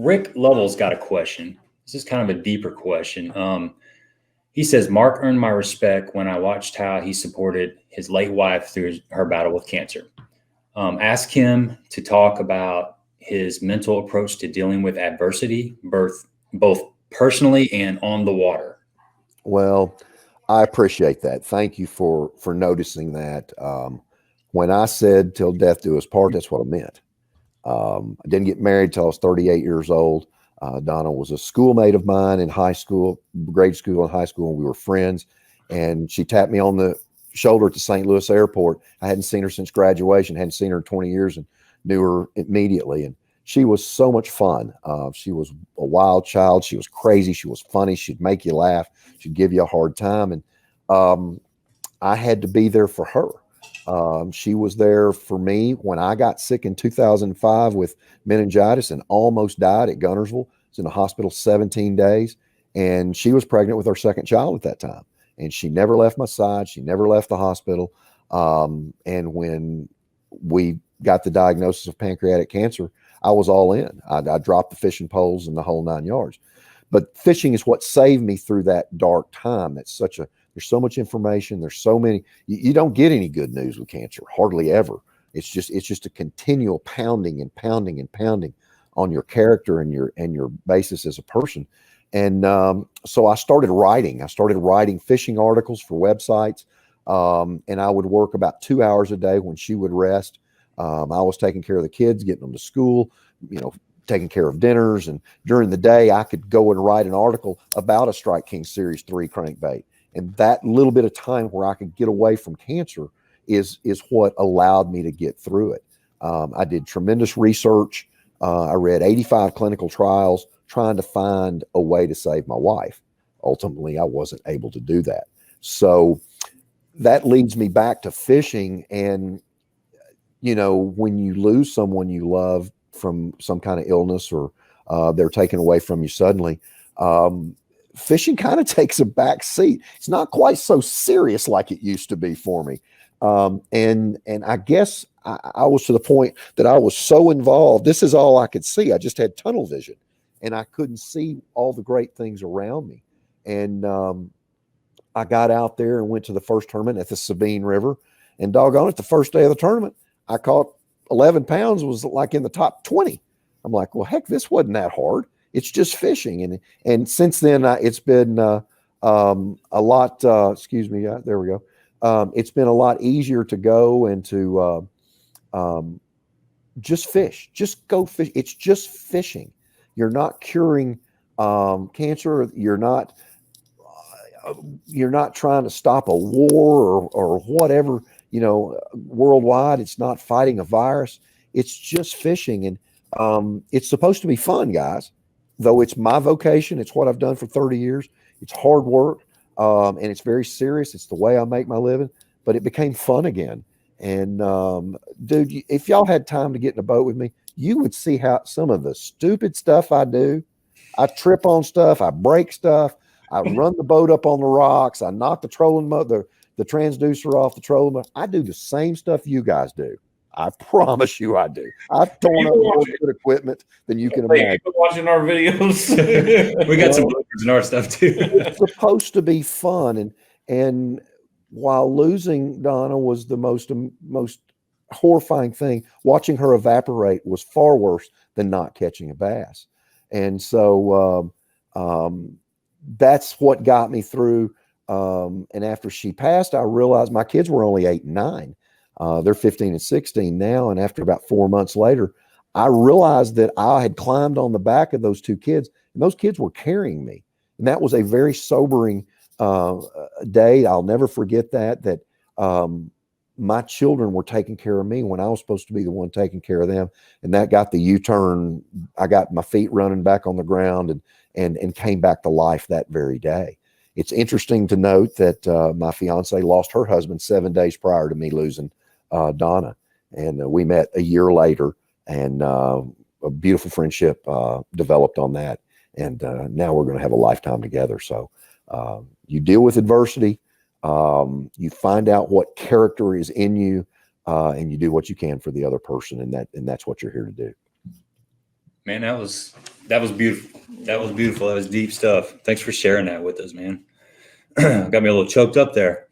Rick Lovell's got a question. This is kind of a deeper question. He says, Mark earned my respect when I watched how he supported his late wife through her battle with cancer. Ask him to talk about his mental approach to dealing with adversity, both personally and on the water. Well, I appreciate that. Thank you for noticing that. When I said till death do us part, that's what I meant. I didn't get married till I was 38 years old. Donna was a schoolmate of mine in high school, grade school and high school, and we were friends. And she tapped me on the shoulder at the St. Louis airport. I hadn't seen her since graduation, hadn't seen her in 20 years, and knew her immediately. And she was so much fun. She was a wild child. She was crazy. She was funny. She'd make you laugh. She'd give you a hard time. And I had to be there for her. She was there for me when I got sick in 2005 with meningitis and almost died at Gunnersville. I was in the hospital 17 days, and she was pregnant with our second child at that time. And she never left my side. She never left the hospital. And when we got the diagnosis of pancreatic cancer, I was all in. I dropped the fishing poles and the whole 9 yards. But fishing is what saved me through that dark time. There's so much information. There's so many, you don't get any good news with cancer, hardly ever. It's just a continual pounding and pounding and pounding on your character and your basis as a person. And so I started writing fishing articles for websites. And I would work about 2 hours a day when she would rest. I was taking care of the kids, getting them to school, taking care of dinners. And during the day, I could go and write an article about a Strike King Series 3 crankbait. And that little bit of time where I could get away from cancer is what allowed me to get through it. I did tremendous research. I read 85 clinical trials trying to find a way to save my wife. Ultimately, I wasn't able to do that. So that leads me back to fishing. And, when you lose someone you love from some kind of illness or they're taken away from you suddenly, fishing kind of takes a back seat. It's not quite so serious like it used to be for me. And I guess I was to the point that I was so involved. This is all I could see. I just had tunnel vision and I couldn't see all the great things around me. And I got out there and went to the first tournament at the Sabine River, and doggone it, the first day of the tournament, I caught 11 pounds, was like in the top 20. I'm like, well, heck, this wasn't that hard. It's just fishing. And since then, it's been a lot, there we go. It's been a lot easier to go and to just fish, just go fish. It's just fishing. You're not curing cancer. You're not trying to stop a war or whatever, worldwide. It's not fighting a virus. It's just fishing. And it's supposed to be fun, guys. Though it's my vocation, it's what I've done for 30 years. It's hard work, and it's very serious. It's the way I make my living, but it became fun again. And dude, if y'all had time to get in a boat with me, you would see how some of the stupid stuff I do. I trip on stuff. I break stuff. I run the boat up on the rocks. I knock the trolling the transducer off the trolling motor. I do the same stuff you guys do. I promise you I do. I've torn up more good equipment than you can imagine. People watching our videos. We got some bloopers in our stuff too. It's supposed to be fun. And while losing Donna was the most horrifying thing, watching her evaporate was far worse than not catching a bass. And so that's what got me through. And after she passed, I realized my kids were only 8 and 9. They're 15 and 16 now. And after about 4 months later, I realized that I had climbed on the back of those 2 kids, and those kids were carrying me. And that was a very sobering day. I'll never forget that my children were taking care of me when I was supposed to be the one taking care of them. And that got the U-turn. I got my feet running back on the ground and came back to life that very day. It's interesting to note that my fiance lost her husband 7 days prior to me losing Donna. And we met a year later, and a beautiful friendship developed on that. And now we're going to have a lifetime together. So you deal with adversity, you find out what character is in you, and you do what you can for the other person. And that's what you're here to do. Man, that was beautiful. That was beautiful. That was deep stuff. Thanks for sharing that with us, man. Got me a little choked up there.